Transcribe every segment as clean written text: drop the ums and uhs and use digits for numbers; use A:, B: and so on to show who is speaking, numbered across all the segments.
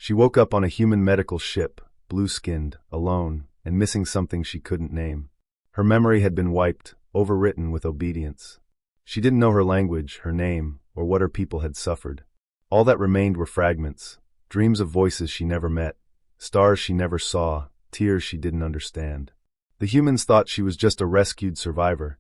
A: She woke up on a human medical ship, blue-skinned, alone, and missing something she couldn't name. Her memory had been wiped, overwritten with obedience. She didn't know her language, her name, or what her people had suffered. All that remained were fragments, dreams of voices she never met, stars she never saw, tears she didn't understand. The humans thought she was just a rescued survivor,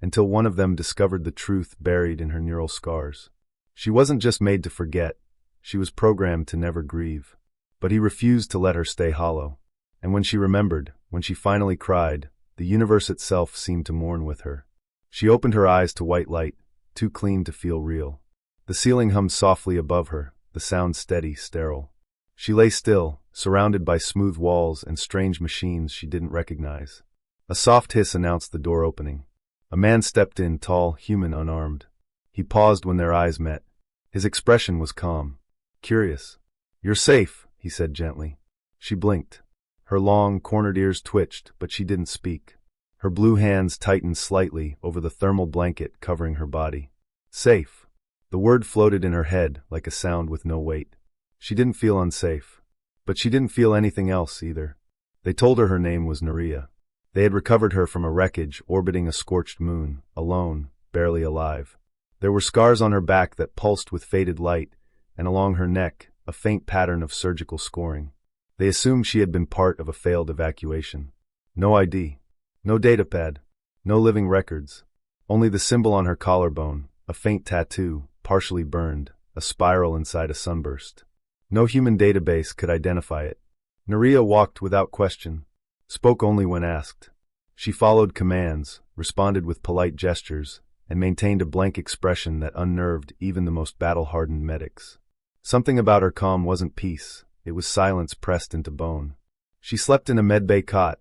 A: until one of them discovered the truth buried in her neural scars. She wasn't just made to forget, she was programmed to never grieve. But he refused to let her stay hollow. And when she remembered, when she finally cried, the universe itself seemed to mourn with her. She opened her eyes to white light, too clean to feel real. The ceiling hummed softly above her, the sound steady, sterile. She lay still, surrounded by smooth walls and strange machines she didn't recognize. A soft hiss announced the door opening. A man stepped in, tall, human, unarmed. He paused when their eyes met. His expression was calm, curious. "You're safe," he said gently. She blinked. Her long, cornered ears twitched, but she didn't speak. Her blue hands tightened slightly over the thermal blanket covering her body. Safe. The word floated in her head like a sound with no weight. She didn't feel unsafe. But she didn't feel anything else either. They told her name was Naria. They had recovered her from a wreckage orbiting a scorched moon, alone, barely alive. There were scars on her back that pulsed with faded light, and along her neck, a faint pattern of surgical scoring. They assumed she had been part of a failed evacuation. No ID. No datapad. No living records. Only the symbol on her collarbone, a faint tattoo, partially burned, a spiral inside a sunburst. No human database could identify it. Naria walked without question, spoke only when asked. She followed commands, responded with polite gestures, and maintained a blank expression that unnerved even the most battle-hardened medics. Something about her calm wasn't peace, it was silence pressed into bone. She slept in a medbay cot,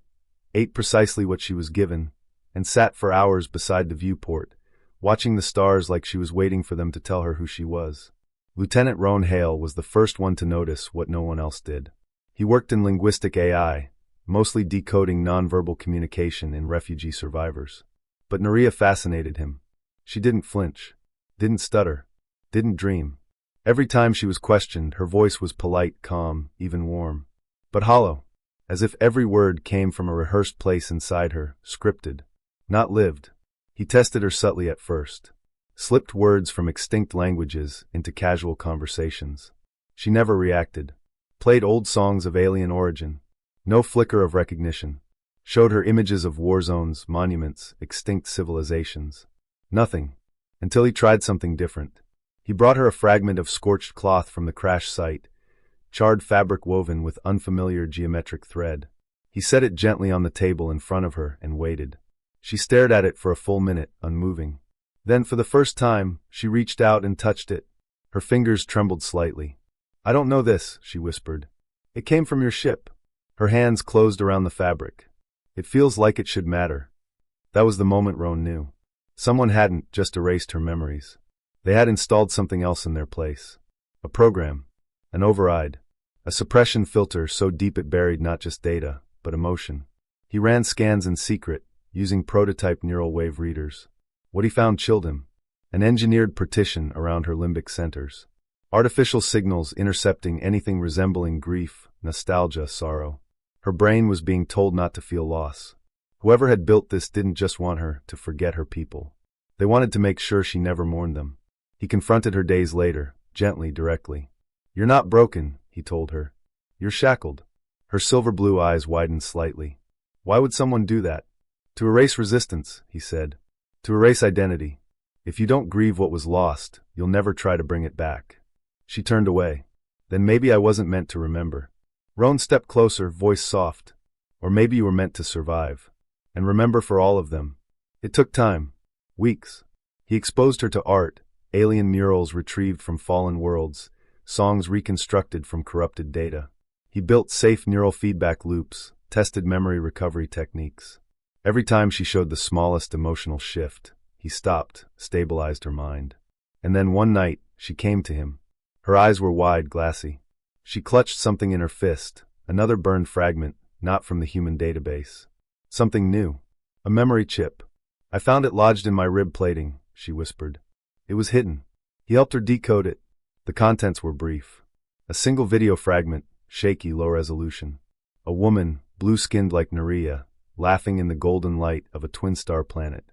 A: ate precisely what she was given, and sat for hours beside the viewport, watching the stars like she was waiting for them to tell her who she was. Lieutenant Roan Hale was the first one to notice what no one else did. He worked in linguistic AI, mostly decoding nonverbal communication in refugee survivors. But Naria fascinated him. She didn't flinch, didn't stutter, didn't dream. Every time she was questioned, her voice was polite, calm, even warm. But hollow, as if every word came from a rehearsed place inside her, scripted, not lived. He tested her subtly at first. Slipped words from extinct languages into casual conversations. She never reacted. Played old songs of alien origin. No flicker of recognition. Showed her images of war zones, monuments, extinct civilizations. Nothing. Until he tried something different. He brought her a fragment of scorched cloth from the crash site, charred fabric woven with unfamiliar geometric thread. He set it gently on the table in front of her and waited. She stared at it for a full minute, unmoving. Then, for the first time, she reached out and touched it. Her fingers trembled slightly. "I don't know this," she whispered. "It came from your ship." Her hands closed around the fabric. "It feels like it should matter." That was the moment Roan knew. Someone hadn't just erased her memories. They had installed something else in their place. A program. An override. A suppression filter so deep it buried not just data, but emotion. He ran scans in secret, using prototype neural wave readers. What he found chilled him. An engineered partition around her limbic centers. Artificial signals intercepting anything resembling grief, nostalgia, sorrow. Her brain was being told not to feel loss. Whoever had built this didn't just want her to forget her people. They wanted to make sure she never mourned them. He confronted her days later, gently, directly. "You're not broken," he told her. "You're shackled." Her silver blue eyes widened slightly. "Why would someone do that?" "To erase resistance," he said. "To erase identity. If you don't grieve what was lost, you'll never try to bring it back." She turned away. "Then maybe I wasn't meant to remember." Roan stepped closer, voice soft. "Or maybe you were meant to survive. And remember for all of them." It took time. Weeks. He exposed her to art, alien murals retrieved from fallen worlds, songs reconstructed from corrupted data. He built safe neural feedback loops, tested memory recovery techniques. Every time she showed the smallest emotional shift, he stopped, stabilized her mind. And then one night, she came to him. Her eyes were wide, glassy. She clutched something in her fist, another burned fragment, not from the human database. Something new. A memory chip. "I found it lodged in my rib plating," she whispered. "It was hidden." He helped her decode it. The contents were brief. A single video fragment, shaky, low resolution. A woman, blue-skinned like Narration, laughing in the golden light of a twin-star planet.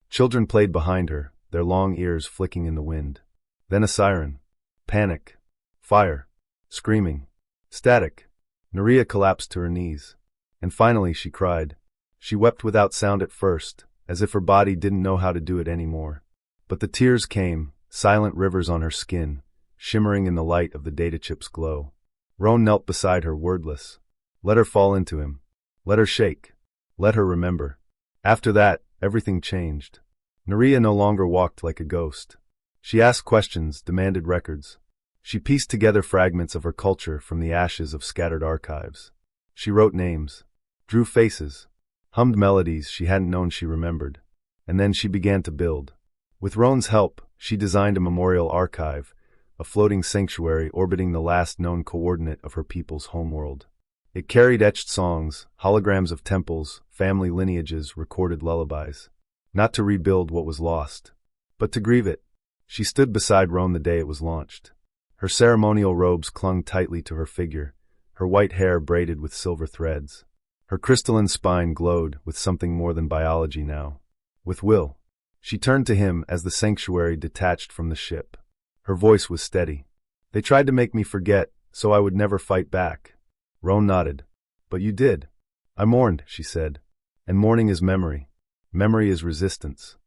A: Children played behind her, their long ears flicking in the wind. Then a siren. Panic. Fire. Screaming. Static. Narration collapsed to her knees. And finally she cried. She wept without sound at first, as if her body didn't know how to do it anymore. But the tears came, silent rivers on her skin, shimmering in the light of the data chip's glow. Roan knelt beside her, wordless. Let her fall into him. Let her shake. Let her remember. After that, everything changed. Narration no longer walked like a ghost. She asked questions, demanded records. She pieced together fragments of her culture from the ashes of scattered archives. She wrote names, drew faces, hummed melodies she hadn't known she remembered. And then she began to build. With Roan's help, she designed a memorial archive, a floating sanctuary orbiting the last known coordinate of her people's homeworld. It carried etched songs, holograms of temples, family lineages, recorded lullabies. Not to rebuild what was lost, but to grieve it. She stood beside Roan the day it was launched. Her ceremonial robes clung tightly to her figure, her white hair braided with silver threads. Her crystalline spine glowed with something more than biology now. With will. She turned to him as the sanctuary detached from the ship. Her voice was steady. They tried to make me forget, so I would never fight back. Roan nodded. But you did. I mourned, she said. And mourning is memory. Memory is resistance.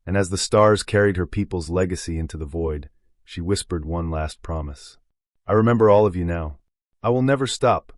A: And as the stars carried her people's legacy into the void, she whispered one last promise. I remember all of you now. I will never stop,